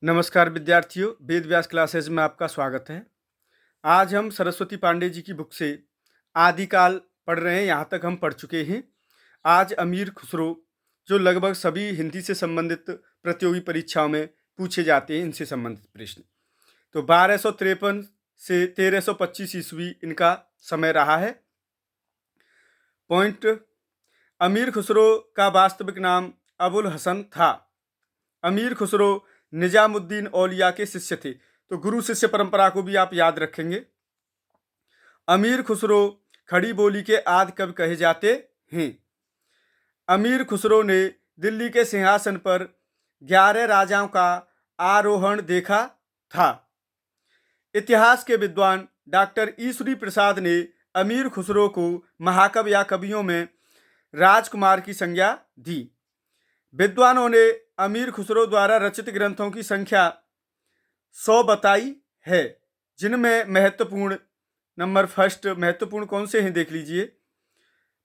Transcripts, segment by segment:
नमस्कार विद्यार्थियों, वेद व्यास क्लासेज में आपका स्वागत है। आज हम सरस्वती पांडे जी की बुक से आदिकाल पढ़ रहे हैं। यहाँ तक हम पढ़ चुके हैं। आज अमीर खुसरो, जो लगभग सभी हिंदी से संबंधित प्रतियोगी परीक्षाओं में पूछे जाते हैं, इनसे संबंधित प्रश्न। तो 1253 से 1325 ईस्वी इनका समय रहा है। पॉइंट: अमीर खुसरो का वास्तविक नाम अबुल हसन था। अमीर खुसरो निजामुद्दीन औलिया के शिष्य थे। तो गुरु शिष्य परंपरा को भी आप याद रखेंगे। अमीर खुसरो खड़ी बोली के आदि कवि कहे जाते हैं। अमीर खुसरो ने दिल्ली के सिंहासन पर 11 राजाओं का आरोहण देखा था। इतिहास के विद्वान डॉक्टर ईश्वरी प्रसाद ने अमीर खुसरो को महाकवि या कवियों में राजकुमार की संज्ञा दी। विद्वानों ने अमीर खुसरो द्वारा रचित ग्रंथों की संख्या 100 बताई है, जिनमें महत्वपूर्ण नंबर फर्स्ट महत्वपूर्ण कौन से हैं देख लीजिए।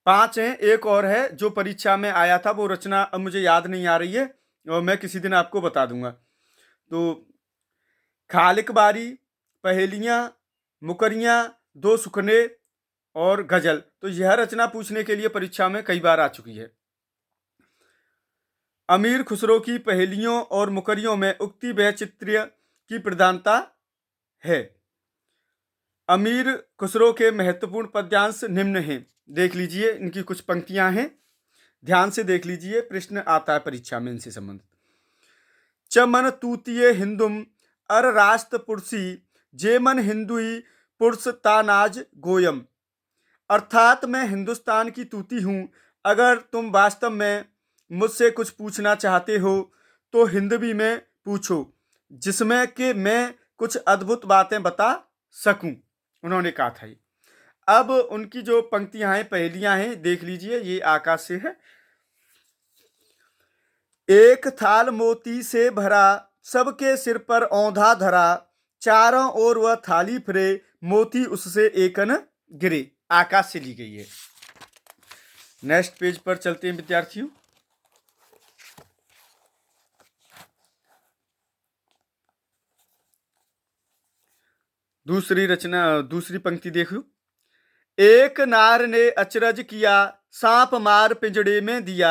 5 हैं, एक और है जो परीक्षा में आया था, वो रचना अब मुझे याद नहीं आ रही है और मैं किसी दिन आपको बता दूंगा। तो खालिक बारी, पहेलियाँ, मुकरियाँ, दो सुखने और गजल, तो यह रचना पूछने के लिए परीक्षा में कई बार आ चुकी है। अमीर खुसरो की पहेलियों और मुकरियों में उक्ति व चित्रीय की प्रधानता है। अमीर खुसरो के महत्वपूर्ण पद्यांश निम्न हैं, देख लीजिए। इनकी कुछ पंक्तियां हैं, ध्यान से देख लीजिए, प्रश्न आता है परीक्षा में इनसे संबंधित। चमन तूतीय हिंदुम अर रास्त पुरुषी जेमन हिंदुई पुरुष तानाज गोयम। अर्थात मैं हिंदुस्तान की तूती हूं। अगर तुम वास्तव में मुझसे कुछ पूछना चाहते हो तो हिंदवी में पूछो, जिसमें कि मैं कुछ अद्भुत बातें बता सकूं, उन्होंने कहा था। अब उनकी जो पंक्तियां हैं, पहेलियां हैं, देख लीजिए। ये आकाश से है। एक थाल मोती से भरा, सबके सिर पर औंधा धरा, चारों ओर वह थाली फिरे, मोती उससे एकन गिरे। आकाश से ली गई है। नेक्स्ट पेज पर चलते हैं विद्यार्थियों। दूसरी पंक्ति देखो। एक नार ने अचरज किया, सांप मार पिंजड़े में दिया,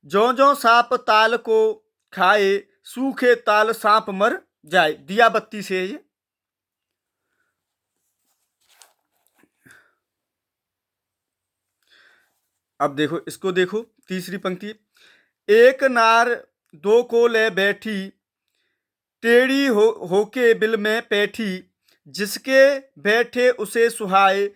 जो जो सांप ताल को खाए, सूखे ताल सांप मर जाए। दिया बत्ती से ये। अब देखो, इसको देखो, तीसरी पंक्ति। एक नार दो को ले बैठी, टेढ़ी होके बिल में बैठी, जिसके बैठे उसे सुहाए,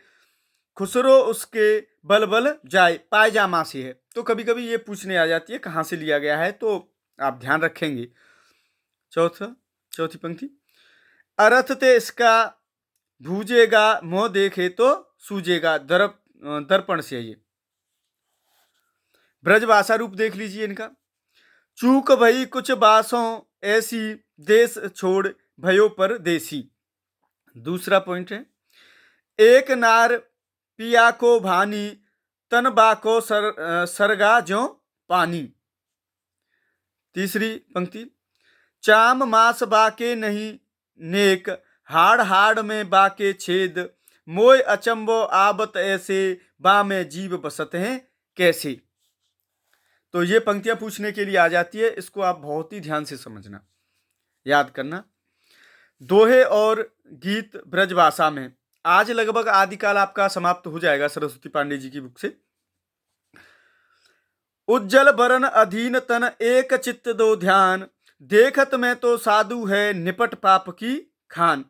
खुसरो उसके बलबल जाए। पायजामा से है। तो कभी कभी ये पूछने आ जाती है कहाँ से लिया गया है, तो आप ध्यान रखेंगे। चौथी पंक्ति। अर्थ ते इसका भूजेगा, मुंह देखे तो सूझेगा। दर्पण से ये ब्रजभाषा रूप देख लीजिए इनका। चूक भई कुछ बासों ऐसी, देश छोड़ भयो पर देसी। दूसरा पॉइंट है। एक नार पिया को भानी, तन बाको सरगा ज्यों पानी। तीसरी पंक्ति। चाम मास बाके नहीं नेक, हाड़ हाड़ में बाके छेद, मोय अचंबो आबत ऐसे, बा में जीव बसत हैं कैसे। तो ये पंक्तियां पूछने के लिए आ जाती है। इसको आप बहुत ही ध्यान से समझना, याद करना। दोहे और गीत ब्रजभाषा में। आज लगभग आदिकाल आपका समाप्त हो जाएगा सरस्वती पांडे जी की बुक से। उज्जवल बरन अधीन तन, एक चित्त दो ध्यान, देखत में तो साधु है, निपट पाप की खान।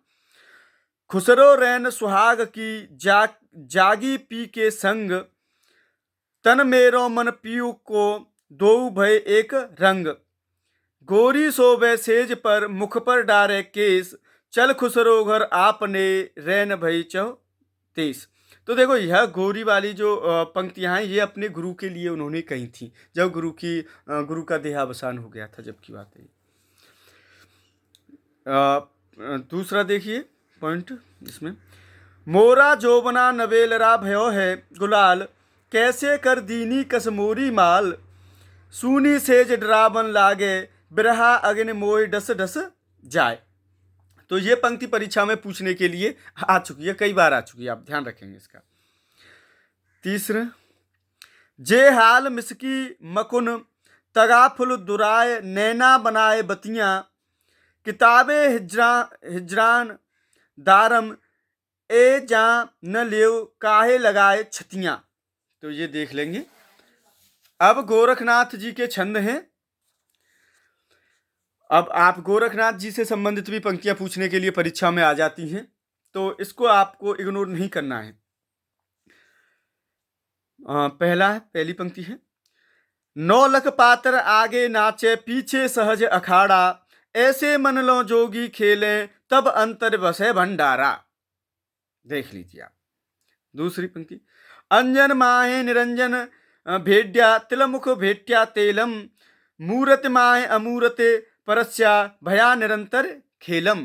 खुसरो रैन सुहाग की, जागी पी के संग, तन मेरो मन पीयू को, दो भय एक रंग। गोरी सोबे सेज पर, मुख पर डारे केस, चल खुसरो घर आपने, रैन भई चौ तेस। तो देखो, यह गोरी वाली जो पंक्तियां हैं, ये अपने गुरु के लिए उन्होंने कही थी, जब गुरु का देहावसान हो गया था, जब की बात है। दूसरा देखिए पॉइंट इसमें। मोरा जोबना नवेलरा भयो है गुलाल, कैसे कर दीनी कसमोरी माल, सूनी सेज डरावन लागे, बिरहा अग्नि मोह डस डस जाए। तो ये पंक्ति परीक्षा में पूछने के लिए आ चुकी है, कई बार आ चुकी है, आप ध्यान रखेंगे इसका। तीसरा, जे हाल मिसकी मकुन तगाफुल दुराय नैना बनाए बतियां किताबे हिजरान दारम ए जा न लेव काहे लगाए छतियां। तो ये देख लेंगे। अब गोरखनाथ जी के छंद हैं। अब आप गोरखनाथ जी से संबंधित भी पंक्तियां पूछने के लिए परीक्षा में आ जाती हैं, तो इसको आपको इग्नोर नहीं करना है। पहली पंक्ति है, नौलख पातर आगे नाचे पीछे सहज अखाड़ा ऐसे मन लो जोगी खेले तब अंतर बसे भंडारा। देख लीजिए आप। दूसरी पंक्ति, अंजन माहे निरंजन भेड्या तिलमुख भेट्या तेलम मूरत माहे अमूरते परस्या भया निरंतर खेलम।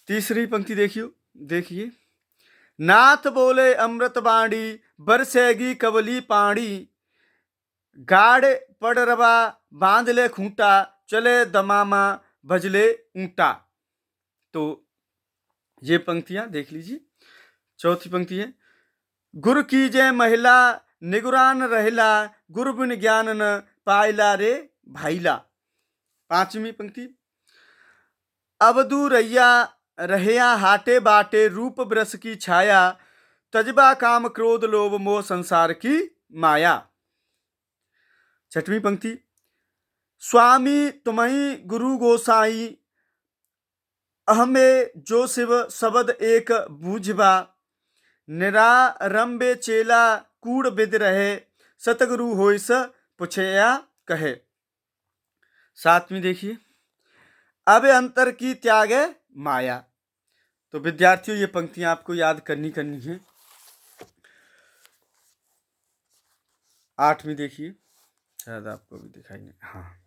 तीसरी पंक्ति देखिए, नाथ बोले अमृत बाणी बरसेगी कवली पाणी गाड़ पड़ रवा बांध ले खूंटा चले दमामा भजले ऊंटा। तो ये पंक्तियां देख लीजिए। चौथी पंक्ति है, गुरु की जय महिला निगुरान रहला गुरु बिन ज्ञान न पाइला रे भाईला। पांचवी पंक्ति, अवधू रैया रहया हाटे बाटे रूप ब्रस की छाया तजबा काम क्रोध लोभ मोह संसार की माया। छठवीं पंक्ति, स्वामी तुम्ही गुरु गोसाई अहमे जो शिव शब्द एक बूझबा निरारंबे चेला कूड़ विद रहे सतगुरु होय स पुछया कहे। सातवीं देखिए, अब अंतर की त्यागे माया। तो विद्यार्थियों ये पंक्तियां आपको याद करनी है। आठवीं देखिए, शायद आपको भी दिखाई नहीं, हाँ,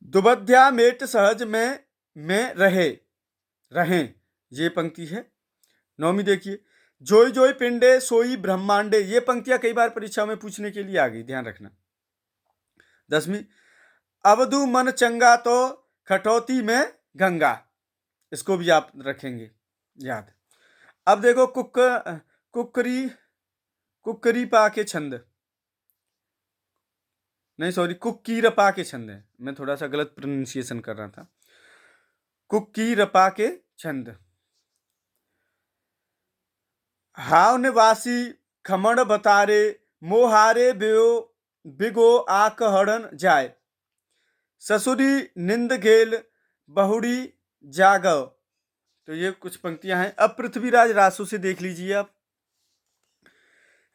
दुबध्या मेट सहज में रहें, ये पंक्ति है। नौवीं देखिए, जोई जोई पिंडे सोई ब्रह्मांडे। ये पंक्तियां कई बार परीक्षा में पूछने के लिए आ गई, ध्यान रखना। 10वीं, अवधु मन चंगा तो खटौती में गंगा। इसको भी आप रखेंगे याद। अब देखो कुक्करी पा के छंद, नहीं सॉरी, कुक्की रपा के छंद है, मैं थोड़ा सा गलत प्रोनाउंसिएशन कर रहा था। कुक्की रपा के छंद, हाव निवासी खमण बतारे मोहारे बिगो आक हड़न जाए ससुरी निंद गेल बहुड़ी जागव। तो ये कुछ पंक्तियां हैं। अब पृथ्वीराज रासु से देख लीजिए आप।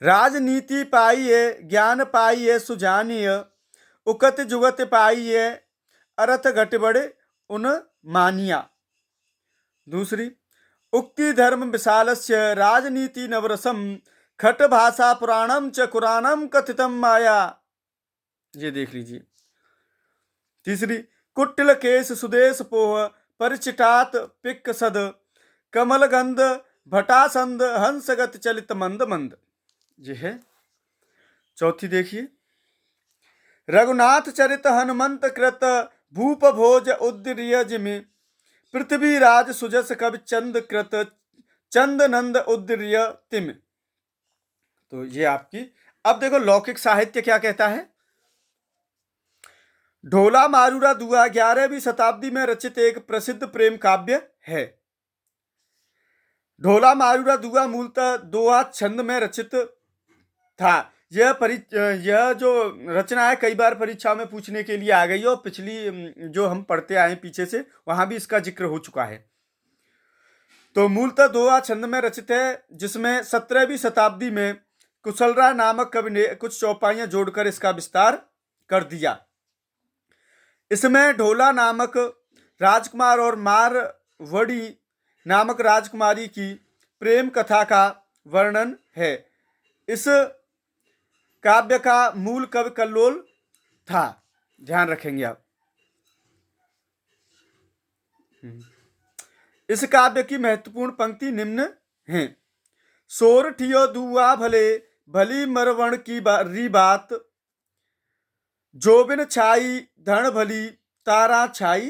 राजनीति पाइए ज्ञान पाइए सुजानिय उकत जुगत पाइए अरथ घटबड़े उन मानिया। दूसरी, उक्ति धर्म विशालस्य राजनीति नवरसम खट भाषा पुराणम च कुरानम कथितम माया। ये देख लीजिए। तीसरी, कुटिल केश सुदेश पोह परिचिटात पिक सद कमल गंध भटासंद हंसगत चलित मंद मंद। ये है। चौथी देखिए, रघुनाथ चरित हनुमंत कृत भूप भोज उद्रियज में पृथ्वी राज सुजस कवि चंद कृत चंद नंद उद्रिय तिम। तो ये आपकी। अब देखो लौकिक साहित्य क्या कहता है। ढोला मारूरा दुआ 11वीं शताब्दी में रचित एक प्रसिद्ध प्रेम काव्य है। ढोला मारूरा दुआ मूलतः दोहा छंद में रचित था। यह जो रचना है कई बार परीक्षा में पूछने के लिए आ गई और पिछली जो हम पढ़ते आए पीछे से वहां भी इसका जिक्र हो चुका है। तो मूलतः दोहा छंद में रचित है, जिसमें 17वीं शताब्दी में कुशलरा नामक कवि ने कुछ चौपाइयां जोड़कर इसका विस्तार कर दिया। इसमें ढोला नामक राजकुमार और मारवड़ी नामक राजकुमारी की प्रेम कथा का वर्णन है। इस काव्य का मूल कवि कल्लोल था, ध्यान रखेंगे आप। इस काव्य की महत्वपूर्ण पंक्ति निम्न हैं। सोर ठियो दुआ भले भली मरवण की बात जोबिन छाई धन भली तारा छाई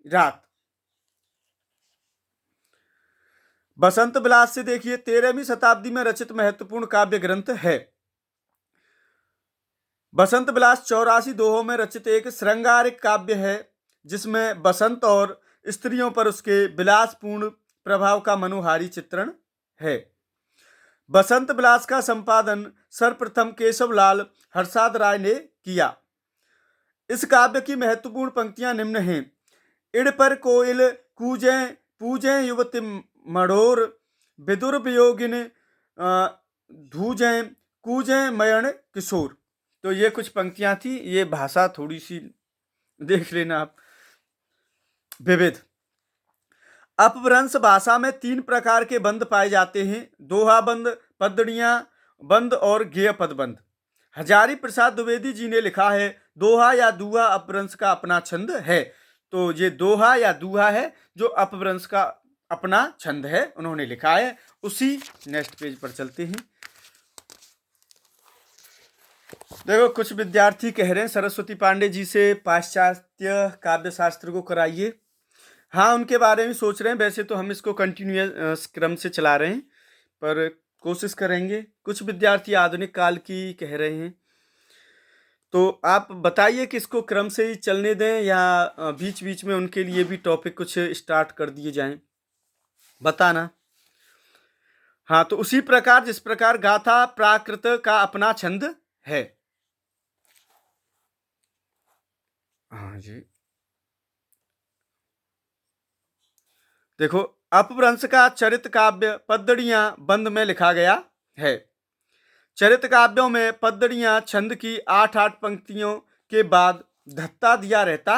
रात। बसंत विलास से देखिए 13वीं शताब्दी में रचित महत्वपूर्ण काव्य ग्रंथ है। बसंत विलास 84 दोहों में रचित एक श्रृंगारिक काव्य है जिसमें बसंत और स्त्रियों पर उसके विलासपूर्ण प्रभाव का मनोहारी चित्रण है। बसंत विलास का संपादन सर्वप्रथम केशवलाल हरसाद राय ने किया। इस काव्य की महत्वपूर्ण पंक्तियां निम्न हैं। इड़ पर कोयल कूजें पूजें युवती मड़ोर विदुर वियोगिन धूजें कूजें मयण किशोर। तो ये कुछ पंक्तियां थी। ये भाषा थोड़ी सी देख लेना आप, विविध। अपभ्रंश भाषा में 3 प्रकार के बंद पाए जाते हैं, दोहा बंद, पद्दड़ियां बंद और गेय पद बंद। हजारी प्रसाद द्विवेदी जी ने लिखा है, दोहा या दूहा अपभ्रंश का अपना छंद है। तो ये दोहा या दूहा है जो अपभ्रंश का अपना छंद है, उन्होंने लिखा है। उसी नेक्स्ट पेज पर चलते हैं। देखो कुछ विद्यार्थी कह रहे हैं सरस्वती पांडे जी से पाश्चात्य काव्य शास्त्र को कराइए। हाँ, उनके बारे में सोच रहे हैं। वैसे तो हम इसको कंटिन्यूअस क्रम से चला रहे हैं, पर कोशिश करेंगे। कुछ विद्यार्थी आधुनिक काल की कह रहे हैं, तो आप बताइए कि इसको क्रम से ही चलने दें या बीच बीच में उनके लिए भी टॉपिक कुछ स्टार्ट कर दिए जाएं, बताना। हाँ, तो उसी प्रकार जिस प्रकार गाथा प्राकृत का अपना छंद है। हाँ जी, देखो अपभ्रंश का चरित काव्य पद्दड़ियां बंद में लिखा गया है। चरित काव्यों में पद्दड़ियां छंद की 8-8 पंक्तियों के बाद धत्ता दिया रहता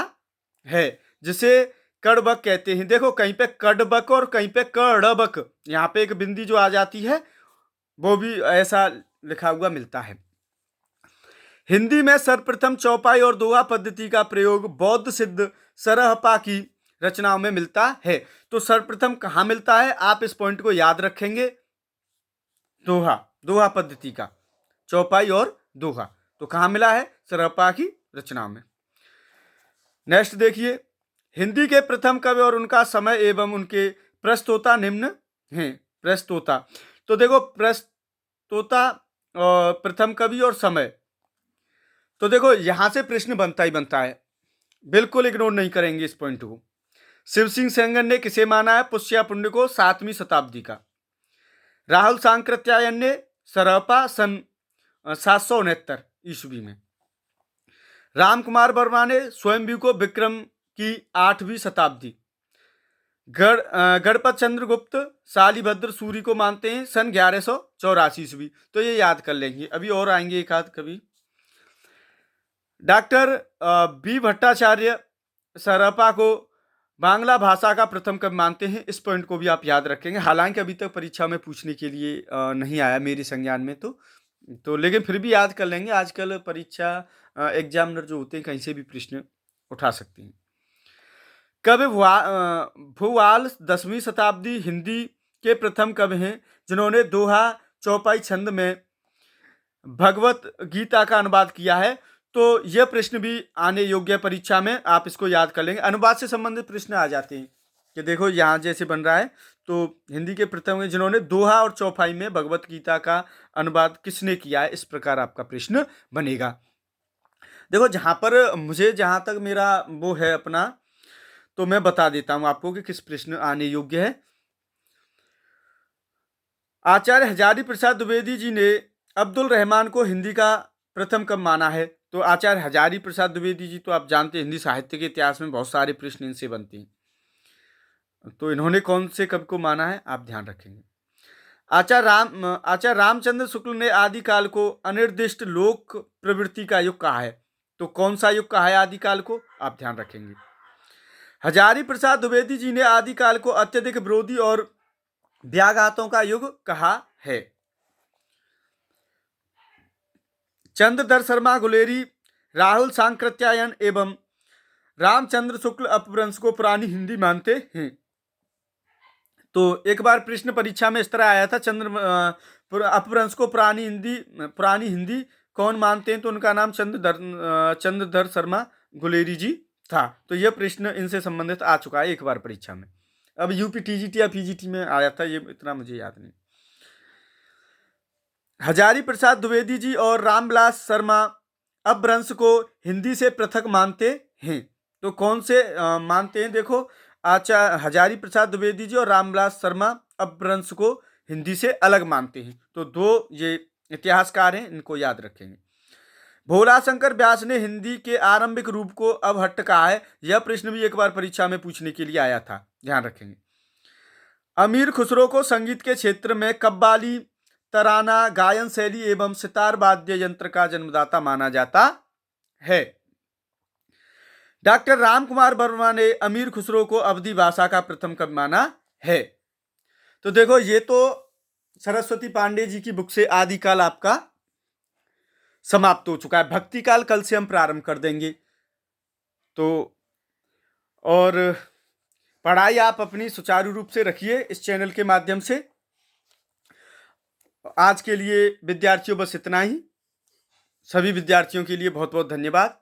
है, जिसे कड़बक कहते हैं। देखो कहीं पे कड़बक और कहीं पे कड़बक, यहाँ पे एक बिंदी जो आ जाती है वो भी ऐसा लिखा हुआ मिलता है। हिंदी में सर्वप्रथम चौपाई और दोहा पद्धति का प्रयोग बौद्ध सिद्ध सरहपा की रचनाओं में मिलता है। तो सर्वप्रथम कहां मिलता है, आप इस पॉइंट को याद रखेंगे। दोहा पद्धति का चौपाई और दोहा तो कहां मिला है, सरहपा की रचना में। नेक्स्ट देखिए, हिंदी के प्रथम कवि और उनका समय एवं उनके प्रस्तोता निम्न हैं। प्रस्तोता, तो देखो प्रस्तोता प्रथम कवि और समय, तो देखो यहां से प्रश्न बनता ही बनता है, बिल्कुल इग्नोर नहीं करेंगे इस पॉइंट को। शिव सिंह सेंगर ने किसे माना है, पुष्या पुण्य को 7वीं शताब्दी का। राहुल सांकृत्यायन ने सरहपा सन 769 ईस्वी में। राम कुमार वर्मा ने स्वयंभू को विक्रम की 8वीं शताब्दी। गणपत चंद्र गुप्त शालिभद्र सूरी को मानते हैं सन 1184 ईस्वी। तो ये याद कर लेंगे, अभी और आएंगे एक आध कवि। डॉक्टर बी भट्टाचार्य सरहपा को बांग्ला भाषा का प्रथम कवि मानते हैं। इस पॉइंट को भी आप याद रखेंगे, हालांकि अभी तक परीक्षा में पूछने के लिए नहीं आया मेरे संज्ञान में, तो लेकिन फिर भी याद कर लेंगे। आजकल परीक्षा एग्जामिनर जो होते हैं कहीं से भी प्रश्न उठा सकते हैं। कवि भूवाल 10वीं शताब्दी हिंदी के प्रथम कवि हैं जिन्होंने दोहा चौपाई छंद में भगवत गीता का अनुवाद किया है। तो यह प्रश्न भी आने योग्य परीक्षा में, आप इसको याद कर लेंगे। अनुवाद से संबंधित प्रश्न आ जाते हैं कि देखो यहाँ जैसे बन रहा है, तो हिंदी के प्रथम जिन्होंने दोहा और चौपाई में भगवत गीता का अनुवाद किसने किया है, इस प्रकार आपका प्रश्न बनेगा। देखो जहां पर मुझे जहां तक मेरा वो है अपना, तो मैं बता देता हूं आपको कि किस प्रश्न आने योग्य है। आचार्य हजारी प्रसाद द्विवेदी जी ने अब्दुल रहमान को हिंदी का प्रथम कवि माना है। तो आचार्य हजारी प्रसाद द्विवेदी जी तो आप जानते हैं हिंदी साहित्य के इतिहास में बहुत सारे प्रश्न इनसे बनते हैं। तो इन्होंने कौन से कवि को माना है आप ध्यान रखेंगे। आचार्य रामचंद्र शुक्ल ने आदिकाल को अनिर्दिष्ट लोक प्रवृत्ति का युग कहा है। तो कौन सा युग कहा है आदिकाल को, आप ध्यान रखेंगे। हजारी प्रसाद द्विवेदी जी ने आदिकाल को अत्यधिक विरोधी और व्याघातों का युग कहा है। चंद्रधर शर्मा गुलेरी, राहुल सांकृत्यायन एवं रामचंद्र शुक्ल अपभ्रंश को पुरानी हिंदी मानते हैं। तो एक बार प्रश्न परीक्षा में इस तरह आया था, अपभ्रंश को पुरानी हिंदी कौन मानते हैं? तो उनका नाम चंद्रधर शर्मा गुलेरी जी था। तो यह प्रश्न इनसे संबंधित आ चुका है एक बार परीक्षा में। अब यूपी टीजीटी या पीजीटी में आया था, ये इतना मुझे याद नहीं। हजारी प्रसाद द्विवेदी जी और रामविलास शर्मा अपभ्रंश को हिंदी से पृथक मानते हैं। तो कौन से मानते हैं? देखो, हजारी प्रसाद द्विवेदी जी और रामविलास शर्मा अपभ्रंश को हिंदी से अलग मानते हैं। तो दो ये इतिहासकार हैं, इनको याद रखेंगे। भोलाशंकर व्यास ने हिंदी के आरंभिक रूप को अवहट्ट कहा है। यह प्रश्न भी एक बार परीक्षा में पूछने के लिए आया था, ध्यान रखेंगे। अमीर खुसरो को संगीत के क्षेत्र में कव्वाली, तराना, गायन शैली एवं सितार वाद्य यंत्र का जन्मदाता माना जाता है। डॉक्टर राम कुमार वर्मा ने अमीर खुसरो को अवधी भाषा का प्रथम कवि माना है। तो देखो, ये तो सरस्वती पांडे जी की बुक से आदिकाल आपका समाप्त हो चुका है। भक्ति काल कल से हम प्रारंभ कर देंगे। तो और पढ़ाई आप अपनी सुचारू रूप से रखिए इस चैनल के माध्यम से। आज के लिए विद्यार्थियों बस इतना ही। सभी विद्यार्थियों के लिए बहुत बहुत धन्यवाद।